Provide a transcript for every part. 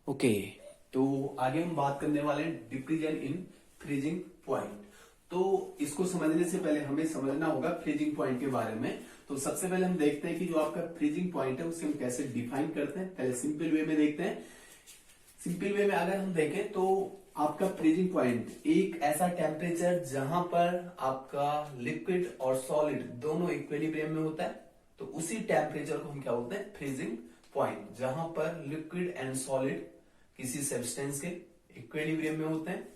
Okay. तो आगे हम बात करने वाले हैं डिप्रीजन इन फ्रीजिंग पॉइंट। तो इसको समझने से पहले हमें समझना होगा फ्रीजिंग पॉइंट के बारे में। तो सबसे पहले हम देखते हैं कि जो आपका फ्रीजिंग पॉइंट है उसे हम कैसे डिफाइन करते हैं। पहले सिंपल वे में देखते हैं। सिंपल वे में अगर हम देखें तो आपका फ्रीजिंग पॉइंट एक ऐसा टेम्परेचर जहां पर आपका लिक्विड और सॉलिड दोनों इक्विलिब्रियम में होता है, तो उसी टेम्परेचर को हम क्या बोलते हैं, फ्रीजिंग पॉइंट। जहां पर लिक्विड एंड सॉलिड किसी सब्सटेंस के इक्विलिब्रियम में होते हैं,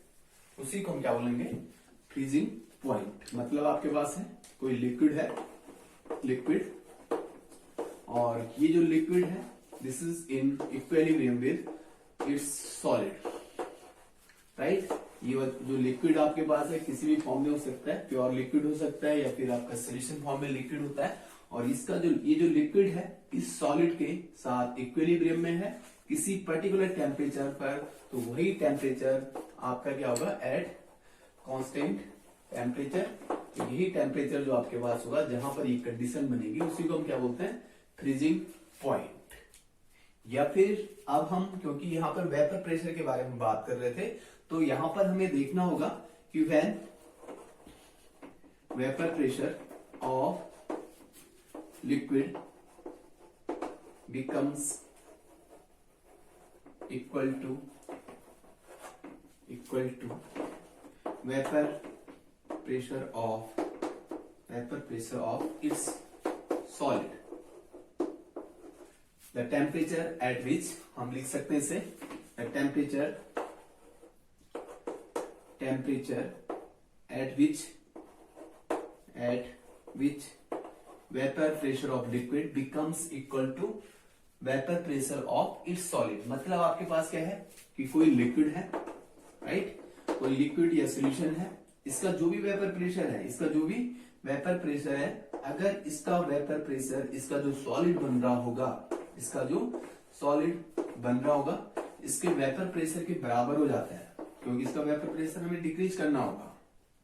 उसी को हम क्या बोलेंगे, फ्रीजिंग पॉइंट। मतलब आपके पास है कोई लिक्विड है, लिक्विड, और ये जो लिक्विड है this is in equilibrium with its solid, right. ये जो लिक्विड आपके पास है किसी भी फॉर्म में हो सकता है, प्योर लिक्विड हो सकता है या फिर आपका सोल्यूशन फॉर्म में लिक्विड होता है, और इसका जो ये जो लिक्विड है इस सॉलिड के साथ इक्विलिब्रियम में है किसी पर्टिकुलर टेम्परेचर पर। तो वही टेम्परेचर आपका क्या होगा, एट कांस्टेंट टेम्परेचर। यही टेम्परेचर जो आपके पास होगा जहां पर ये कंडीशन बनेगी उसी को हम क्या बोलते हैं, फ्रीजिंग पॉइंट। या फिर अब हम, क्योंकि यहां पर वेपर प्रेशर के बारे में बात कर रहे थे, तो यहां पर हमें देखना होगा कि when vapour pressure of liquid becomes equal to vapor pressure of its solid, the temperature at which हम लिख सकते हैं इसे, the temperature at which vapor pressure of liquid becomes equal to vapor pressure of its solid। मतलब आपके पास क्या है कि कोई लिक्विड है, राइट, कोई लिक्विड या सॉल्यूशन है, इसका जो भी वेपर प्रेशर है, अगर इसका वेपर प्रेशर इसका जो सॉलिड बन रहा होगा, इसके वेपर प्रेशर के बराबर हो जाता है, क्योंकि इसका वेपर प्रेशर हमें डिक्रीज करना होगा,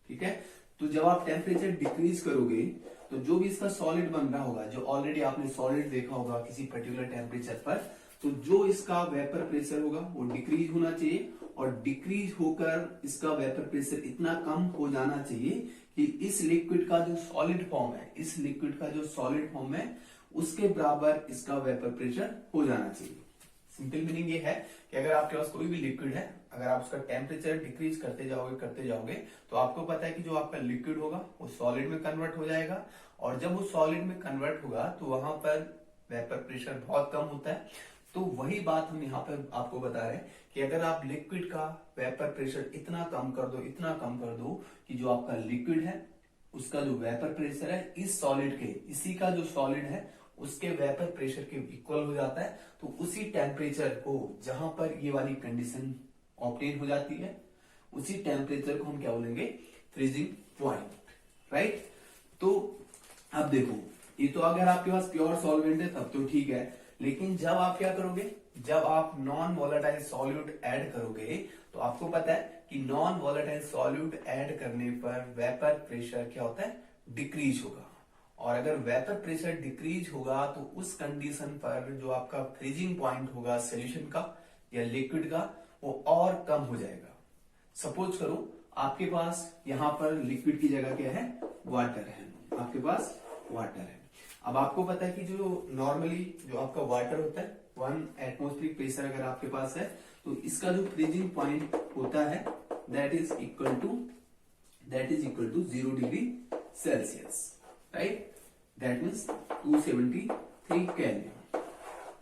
ठीक है। तो जब आप टेम्परेचर डिक्रीज करोगे तो जो भी इसका सॉलिड बन रहा होगा, जो ऑलरेडी आपने सॉलिड देखा होगा किसी पर्टिकुलर टेम्परेचर पर, तो जो इसका वेपर प्रेशर होगा वो डिक्रीज होना चाहिए, और डिक्रीज होकर इसका वेपर प्रेशर इतना कम हो जाना चाहिए कि इस लिक्विड का जो सॉलिड फॉर्म है उसके बराबर इसका वेपर प्रेशर हो जाना चाहिए। सिंपल मीनिंग ये है कि अगर आपके पास कोई भी लिक्विड है, अगर आप उसका टेम्परेचर डिक्रीज करते जाओगे तो आपको पता है कि जो आपका लिक्विड होगा वो सॉलिड में कन्वर्ट हो जाएगा, और जब वो सॉलिड में कन्वर्ट होगा तो वहां पर वेपर प्रेशर बहुत कम होता है। तो वही बात हम यहाँ पर आपको बता रहे हैं कि अगर आप लिक्विड का वेपर प्रेशर इतना कम कर दो कि जो आपका लिक्विड है उसका जो वेपर प्रेशर है इस सॉलिड के, इसी का जो सॉलिड है उसके वेपर प्रेशर के इक्वल हो जाता है, तो उसी टेम्परेचर को, जहां पर ये वाली कंडीशन ऑब्टेन हो जाती है, उसी टेम्परेचर को हम क्या बोलेंगे, फ्रीजिंग पॉइंट, राइट। तो अब देखो, ये तो अगर आपके पास प्योर सॉल्वेंट है तब तो ठीक है, लेकिन जब आप क्या करोगे, जब आप नॉन वोलेटाइल सॉल्यूट ऐड करोगे, तो आपको पता है कि नॉन वोलेटाइल सॉल्यूट ऐड करने पर वेपर प्रेशर क्या होता है, डिक्रीज होगा, और अगर वेपर प्रेशर डिक्रीज होगा तो उस कंडीशन पर जो आपका फ्रीजिंग पॉइंट होगा सॉल्यूशन का या लिक्विड का, वो और कम हो जाएगा। सपोज करो आपके पास यहां पर लिक्विड की जगह क्या है, वाटर है, आपके पास वाटर है। अब आपको पता है कि जो नॉर्मली जो आपका वाटर होता है 1 एटमॉस्फेरिक प्रेशर अगर आपके पास है, तो इसका जो फ्रीजिंग पॉइंट होता है that is equal to 0 degree Celsius, right, that means 273 kelvin.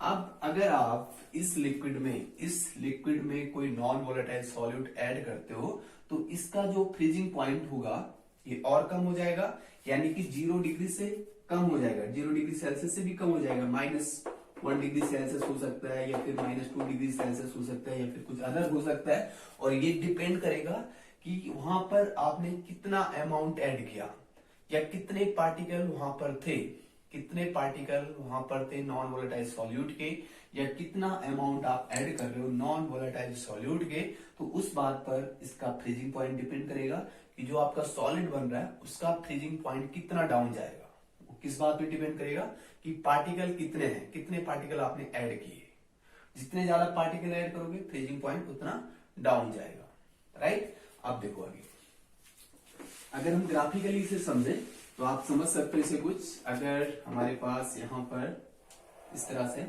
अब अगर आप इस लिक्विड में कोई नॉन वोलेटाइल सॉल्यूट ऐड करते हो तो इसका जो फ्रीजिंग पॉइंट होगा ये और कम हो जाएगा, यानी कि 0 डिग्री से कम हो जाएगा, 0 डिग्री सेल्सियस से भी कम हो जाएगा, -1 डिग्री सेल्सियस हो सकता है, या फिर -2 डिग्री सेल्सियस हो सकता है, या फिर कुछ अलग हो सकता है। और ये डिपेंड करेगा कि वहां पर आपने कितना अमाउंट ऐड किया, या कितने पार्टिकल वहां पर थे नॉन वोलेटाइल सॉल्यूट के, या कितना अमाउंट आप ऐड कर रहे हो नॉन वोलेटाइल सॉल्यूट के। तो उस बात पर इसका फ्रीजिंग पॉइंट डिपेंड करेगा कि जो आपका सॉलिड बन रहा है उसका फ्रीजिंग पॉइंट कितना डाउन जाएगा। वो किस बात पे डिपेंड करेगा कि पार्टिकल कितने हैं, कितने पार्टिकल आपने ऐड किए। जितने ज्यादा पार्टिकल ऐड करोगे फ्रीजिंग पॉइंट उतना डाउन जाएगा, राइट। अब देखो आगे, अगर हम ग्राफिकली इसे समझे तो आप समझ सकते हो इसे कुछ। अगर हमारे पास यहां पर इस तरह से,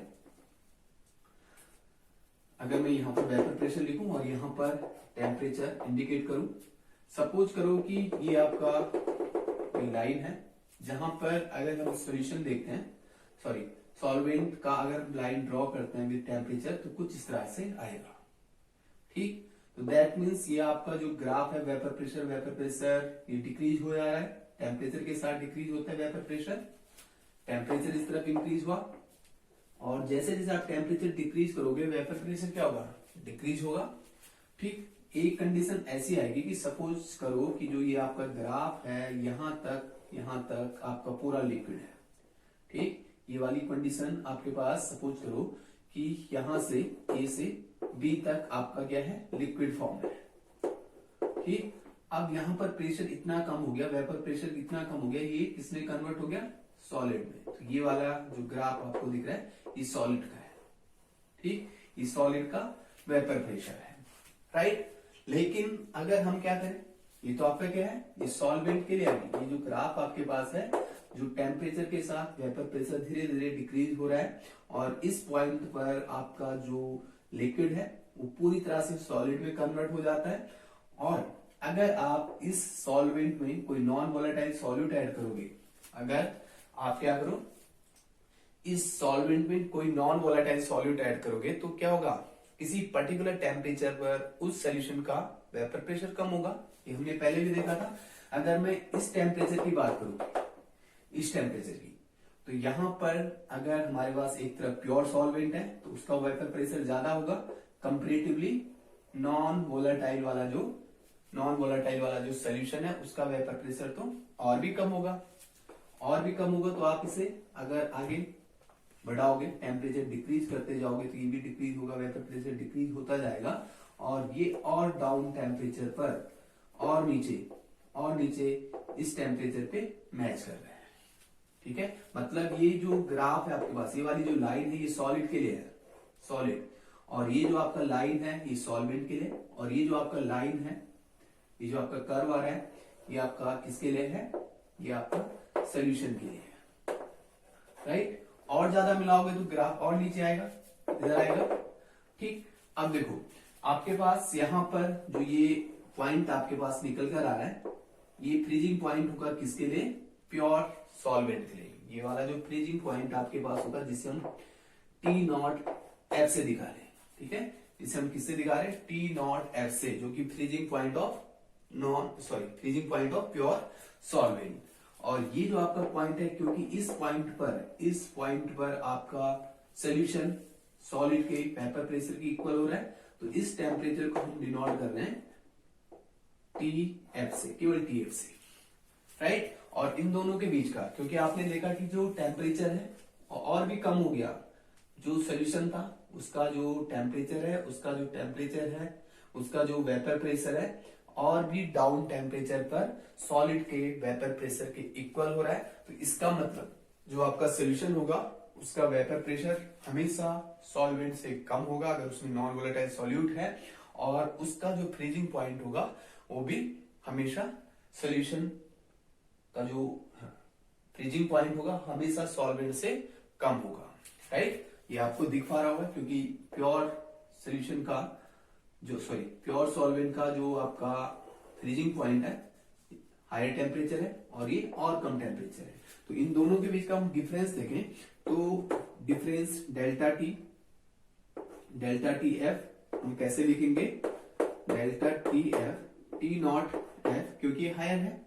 अगर मैं यहां पर वेपर प्रेशर लिखूं और यहां पर टेम्परेचर इंडिकेट करूं, सपोज करो कि ये आपका कोई लाइन है जहां पर अगर हम सॉल्यूशन देखते हैं, सॉरी सॉल्वेंट का अगर लाइन ड्रॉ करते हैं विद टेम्परेचर तो कुछ इस तरह से आएगा, ठीक। तो दैट मीन्स ये आपका जो ग्राफ है वेपर प्रेशर ये डिक्रीज हो जा रहा है, टेम्परेचर के साथ डिक्रीज होता है वेपर प्रेशर, टेम्परेचर इस तरफ इंक्रीज हुआ, और जैसे जैसे आप टेम्परेचर डिक्रीज करोगे वेपर प्रेशर क्या होगा, डिक्रीज होगा, ठीक। एक कंडीशन ऐसी आएगी कि सपोज करो कि जो ये आपका ग्राफ है यहां तक आपका पूरा लिक्विड है, ठीक। ये वाली कंडीशन आपके पास सपोज करो कि यहां से ए से बी तक आपका क्या है, लिक्विड फॉर्म है, ठीक। अब यहां पर प्रेशर इतना कम हो गया, वेपर प्रेशर इतना कम हो गया, ये किसमें कन्वर्ट हो गया, सॉलिड में। तो ये वाला जो ग्राफ आपको दिख रहा है ये सॉलिड का है, ठीक। ये सॉलिड का वेपर प्रेशर है, राइट। लेकिन अगर हम क्या करें, ये तो आपका क्या है, ये सॉल्वेंट के लिए ये जो ग्राफ आपके पास है, जो टेम्परेचर के साथ वेपर प्रेशर धीरे धीरे डिक्रीज हो रहा है, और इस पॉइंट पर आपका जो लिक्विड है वो पूरी तरह से सॉलिड में कन्वर्ट हो जाता है। और अगर आप इस सॉल्वेंट में कोई नॉन वोलेटाइल सॉल्यूट ऐड करोगे, अगर आप क्या करो, इस सॉल्वेंट में कोई नॉन वोलेटाइल सॉल्यूट ऐड करोगे तो क्या होगा, किसी पर्टिकुलर टेम्परेचर पर उस सॉल्यूशन का वेपर प्रेशर कम होगा, ये हमने पहले भी देखा था। अगर मैं इस टेम्परेचर की बात करूं, इस टेम्परेचर की, तो यहां पर अगर हमारे पास एक तरफ प्योर सॉल्वेंट है तो उसका वेपर प्रेशर ज्यादा होगा कंपेरेटिवली नॉन वोलेटाइल वाला जो सॉल्यूशन है उसका वेपर प्रेशर तो और भी कम होगा, तो आप इसे अगर आगे बढ़ाओगे, टेम्परेचर डिक्रीज करते जाओगे तो ये भी डिक्रीज होगा, वेपर प्रेशर डिक्रीज होता जाएगा, और ये और डाउन टेम्परेचर पर और नीचे इस टेम्परेचर पे मैच कर रहा है, ठीक है। मतलब ये जो ग्राफ है आपके पास, ये वाली जो लाइन है ये सॉलिड के लिए है, सॉलिड, और ये जो आपका लाइन है ये सॉल्वेंट के लिए, और ये जो आपका लाइन है, ये जो आपका कर्व आ रहा है ये आपका किसके लिए है, ये आपका सॉल्यूशन के लिए है, राइट। और ज्यादा मिलाओगे तो ग्राफ और नीचे आएगा, इधर आएगा, ठीक। अब देखो आपके पास यहां पर जो ये पॉइंट आपके पास निकल कर आ रहा है, ये फ्रीजिंग पॉइंट होगा किसके लिए, प्योर सॉल्वेंट के लिए। ये वाला जो फ्रीजिंग पॉइंट आपके पास होगा जिसे हम T0F से दिखा रहे हैं, ठीक है, जिसे हम किससे दिखा रहे हैं, T0F से, जो कि freezing point of pure solvent. और ये जो आपका पॉइंट है, क्योंकि इस पॉइंट पर आपका सोल्यूशन सॉलिड के वेपर प्रेशर की इक्वल हो रहा है, तो इस टेम्परेचर को हम डिनोट कर रहे हैं TF से, केवल TF से, राइट। और इन दोनों के बीच का, क्योंकि आपने देखा कि जो टेम्परेचर है और भी कम हो गया, जो सोल्यूशन था उसका जो टेम्परेचर है, उसका जो वेपर प्रेशर है, और भी डाउन टेम्परेचर पर सॉलिड के वेपर प्रेशर के इक्वल हो रहा है। तो इसका मतलब जो आपका सोल्यूशन होगा उसका वेपर प्रेशर हमेशा सॉल्वेंट से कम होगा अगर उसमें नॉन वोलेटाइल सॉल्यूट है, और उसका जो फ्रीजिंग पॉइंट होगा वो भी हमेशा सोल्यूशन का जो फ्रीजिंग पॉइंट होगा हमेशा सॉल्वेंट से कम होगा, राइट। ये आपको दिख पा रहा होगा क्योंकि प्योर सॉल्वेंट का जो आपका फ्रीजिंग पॉइंट है हायर टेम्परेचर है और ये और कम टेम्परेचर है। तो इन दोनों के बीच का हम डिफरेंस देखें तो डिफरेंस डेल्टा टी एफ हम कैसे लिखेंगे, डेल्टा टी एफ, T0F क्योंकि हायर है,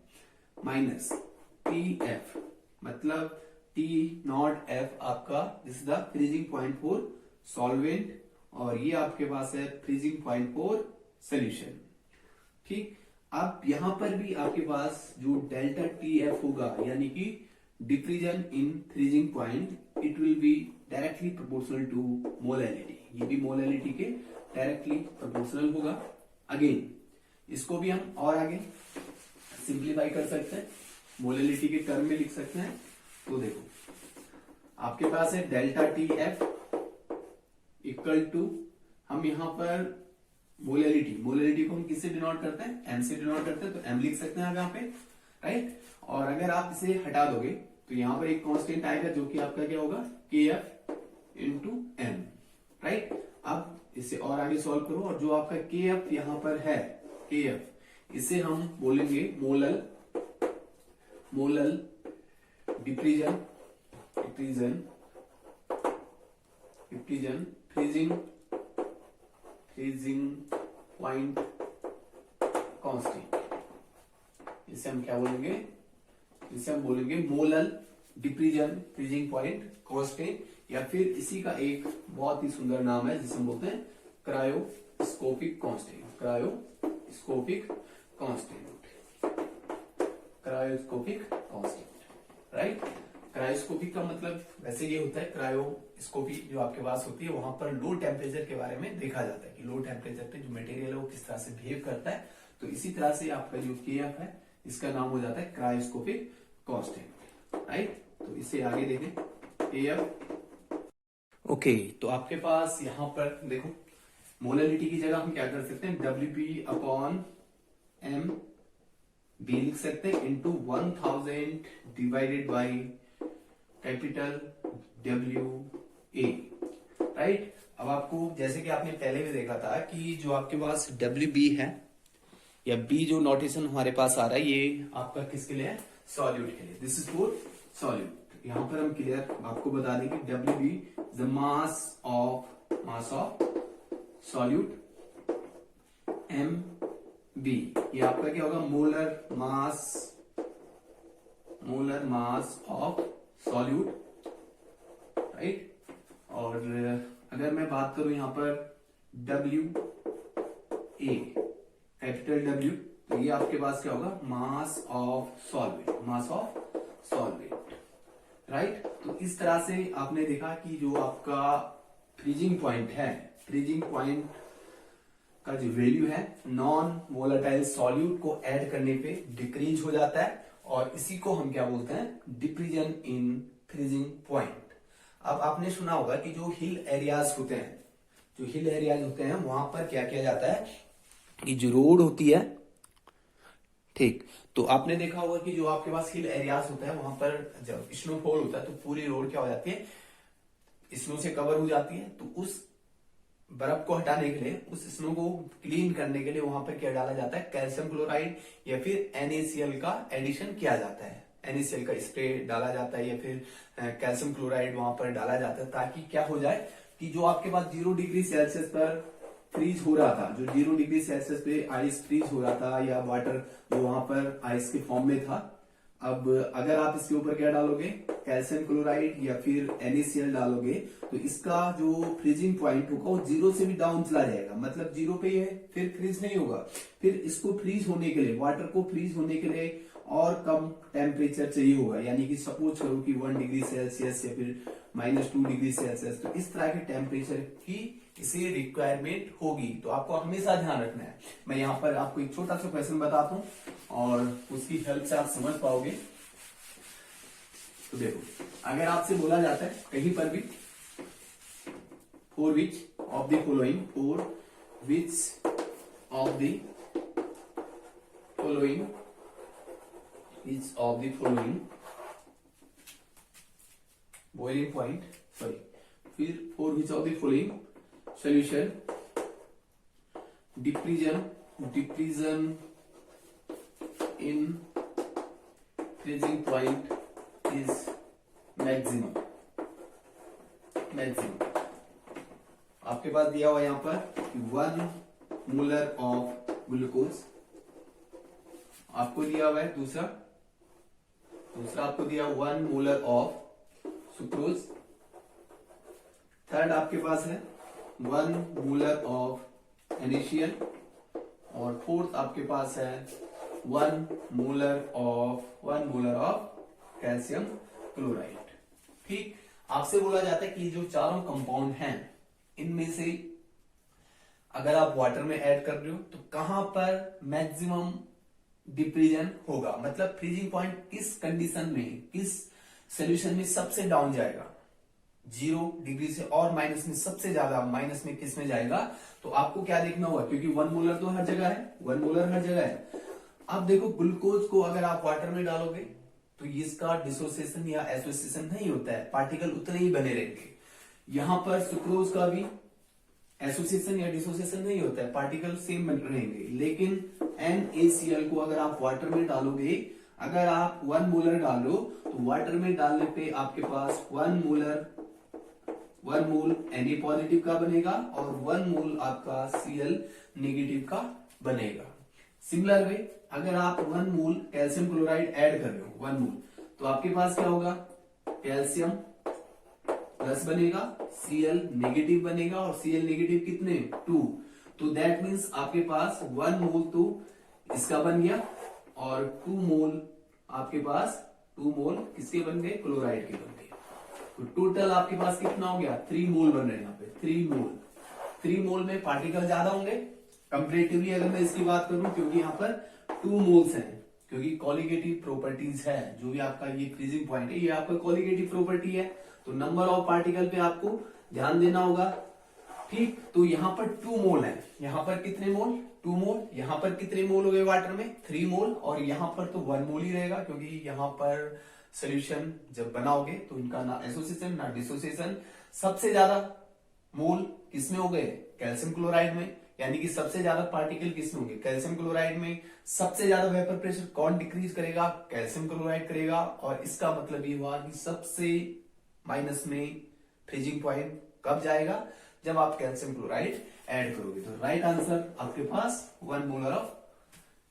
माइनस TF, मतलब T0F आपका this is the freezing point for solvent, और ये आपके पास है फ्रीजिंग पॉइंट फॉर सोल्यूशन, ठीक। अब यहां पर भी आपके पास जो डेल्टा TF होगा, यानी कि depression in freezing point, it will be directly proportional to molality, ये भी मोलैलिटी के डायरेक्टली प्रोपोर्शनल होगा। अगेन इसको भी हम और आगे सिंप्लीफाई कर सकते हैं, मोलैलिटी के टर्म में लिख सकते हैं। तो देखो आपके पास है डेल्टा TF इक्वल टू, हम यहाँ पर मोलैलिटी को हम किससे डिनोट करते हैं, एम से डिनोट करते हैं, तो एम लिख सकते हैं यहाँ पे, राइट। और अगर आप इसे हटा दोगे तो यहाँ पर एक कांस्टेंट आएगा जो कि आपका क्या होगा, के एफ इंटू एम, राइट। अब इसे और आगे सॉल्व करो, और जो आपका के एफ यहाँ पर है, के एफ, इसे हम बोलेंगे मोलल डिप्रीजन फ्रीजिंग पॉइंट कांस्टेंट। इसे हम क्या बोलेंगे, इसे हम बोलेंगे मोलल डिप्रीजन फ्रीजिंग पॉइंट कांस्टेंट, या फिर इसी का एक बहुत ही सुंदर नाम है जिसे हम बोलते हैं क्रायोस्कोपिक कांस्टेंट, राइट। क्रायोस्कोपिक का मतलब वैसे ये होता है, क्रायोस्कोपी जो आपके पास होती है वहां पर लो टेम्परेचर के बारे में देखा जाता है कि लो टेम्परेचर पे जो मटेरियल है वो किस तरह से बिहेव करता है। तो इसी तरह से आपका जो केएफ है इसका नाम हो जाता है क्रायोस्कोपिक कांस्टेंट, राइट। तो इसे आगे देखें, केएफ। ओके, तो आपके पास यहां पर देखो, मोलैलिटी की जगह हम क्या कर सकते हैं, WP अपॉन एम बी लिख सकते हैं, into 1000 divided by capital WA, right. अब आपको जैसे कि आपने पहले भी देखा था कि जो आपके पास WB है या B जो नोटेशन हमारे पास आ रहा है, ये आपका किसके लिए है, सॉल्यूट के लिए। This is for solute. यहां पर हम क्लियर आपको बता दें कि WB the mass of solute, MB ये आपका क्या होगा, molar mass of solute, right. और अगर मैं बात करूं यहां पर WA कैपिटल W, तो ये आपके पास क्या होगा, मास ऑफ सॉल्वेंट, राइट। तो इस तरह से आपने देखा कि जो आपका फ्रीजिंग पॉइंट है, फ्रीजिंग पॉइंट का जो वैल्यू है नॉन वोलेटाइल सॉल्यूट को ऐड करने पे डिक्रीज हो जाता है, और इसी को हम क्या बोलते हैं, डिप्रीजन इन फ्रीजिंग पॉइंट। अब आपने सुना होगा कि जो हिल एरियाज होते हैं वहां पर क्या किया जाता है कि जो रोड होती है, ठीक, तो आपने देखा होगा कि जो आपके पास हिल एरियाज होता है वहां पर जब स्नोफॉल होता है तो पूरी रोड क्या हो जाती है, स्नो से कवर हो जाती है। तो उस बर्फ को हटाने के लिए, उस स्नो को क्लीन करने के लिए वहां पर क्या डाला जाता है, कैल्शियम क्लोराइड या फिर NaCl का एडिशन किया जाता है, NaCl का स्प्रे डाला जाता है या फिर कैल्शियम क्लोराइड वहां पर डाला जाता है, ताकि क्या हो जाए कि जो आपके पास 0 डिग्री सेल्सियस पर फ्रीज हो रहा था, जो 0 डिग्री सेल्सियस पे आइस फ्रीज हो रहा था या वाटर जो वहां पर आइस के फॉर्म में था, अब अगर आप इसके ऊपर क्या डालोगे, कैल्शियम क्लोराइड या फिर NaCl डालोगे, तो इसका जो फ्रीजिंग पॉइंट होगा वो 0 से भी डाउन चला जाएगा, मतलब 0 पे ये फिर फ्रीज नहीं होगा। फिर इसको फ्रीज होने के लिए, वाटर को फ्रीज होने के लिए और कम टेम्परेचर चाहिए होगा, यानी कि सपोज करो कि 1 डिग्री सेल्सियस या फिर -2 डिग्री सेल्सियस, तो इस तरह के टेम्परेचर की इसे रिक्वायरमेंट होगी। तो आपको हमेशा ध्यान रखना है। मैं यहाँ पर आपको एक छोटा सा क्वेश्चन बताता हूं और उसकी हेल्प से आप समझ पाओगे। तो देखो, अगर आपसे बोला जाता है कहीं पर भी, for which of the following boiling point, फिर for which of the following solution depression in freezing point is maximum। आपके पास दिया हुआ यहां पर 1 मोलर ऑफ ग्लूकोज, आपको दिया हुआ है दूसरा आपको दिया 1 मोलर ऑफ सुक्रोज, थर्ड आपके पास है 1 मोलर ऑफ NaCl, और फोर्थ आपके पास है 1 मोलर ऑफ कैल्शियम क्लोराइड। ठीक, आपसे बोला जाता है कि जो चारों कंपाउंड हैं इनमें से अगर आप वाटर में ऐड कर रहे हो तो कहां पर मैक्सिमम डिप्रीजन होगा, मतलब फ्रीजिंग पॉइंट किस कंडीशन में, किस सॉल्यूशन में सबसे डाउन जाएगा। 0 डिग्री से और माइनस में सबसे ज्यादा माइनस में किस में जाएगा, तो आपको क्या देखना होगा, क्योंकि 1 मोलर तो हर जगह है, 1 मोलर हर जगह है। अब देखो ग्लूकोज को अगर आप वाटर में डालोगे तो इसका डिसोसिएशन या एसोसिएशन नहीं होता है, पार्टिकल उतने ही बने रहेंगे। यहां पर सुक्रोज का भी एसोसिएशन या डिसोसिएशन नहीं होता है, पार्टिकल सेम बन रहेंगे। लेकिन NaCl को अगर आप वाटर में डालोगे, अगर आप 1 मोलर डालो तो वाटर में डालने पे आपके पास 1 मोल Na पॉजिटिव का बनेगा और 1 मोल आपका Cl नेगेटिव का बनेगा। सिमिलर वे अगर आप 1 मोल कैल्शियम क्लोराइड ऐड कर रहे हो 1 मोल, तो आपके पास क्या होगा, कैल्शियम प्लस बनेगा, Cl नेगेटिव बनेगा और Cl नेगेटिव कितने 2, तो दैट मीन्स आपके पास 1 मोल तो इसका बन गया और 2 मोल आपके पास 2 मोल किसके बन गए, क्लोराइड के बन गए। तो टोटल आपके पास कितना हो गया, 3 मोल बन रहे हैं यहाँ पे, 3 मोल में पार्टिकल ज्यादा होंगे कंपेरेटिवली अगर मैं इसकी बात करूं, क्योंकि यहाँ पर 2 मोल्स हैं, क्योंकि कॉलिगेटिव प्रॉपर्टीज है, जो भी आपका ये फ्रीजिंग पॉइंट है ये आपका कॉलिगेटिव प्रॉपर्टी है, तो नंबर ऑफ पार्टिकल पे आपको ध्यान देना होगा। ठीक, तो यहाँ पर 2 मोल है, यहाँ पर कितने मोल, 2 मोल, यहाँ पर कितने मोल हो गए वाटर में, 3 मोल, और यहाँ पर तो 1 मोल ही रहेगा, क्योंकि यहाँ पर सोल्यूशन जब बनाओगे तो इनका ना एसोसिएशन ना डिसोसिएशन। सबसे ज्यादा मोल किसमें हो गए, कैल्शियम क्लोराइड में, यानी कि सबसे ज्यादा पार्टिकल किसमें होंगे, कैल्शियम क्लोराइड में। सबसे ज्यादा वेपर प्रेशर कौन डिक्रीज करेगा, कैल्शियम क्लोराइड करेगा, और इसका मतलब ये हुआ कि सबसे माइनस में फ्रीजिंग पॉइंट कब जाएगा, जब आप कैल्शियम क्लोराइड ऐड करोगे। तो राइट आंसर आपके पास 1 मोलर ऑफ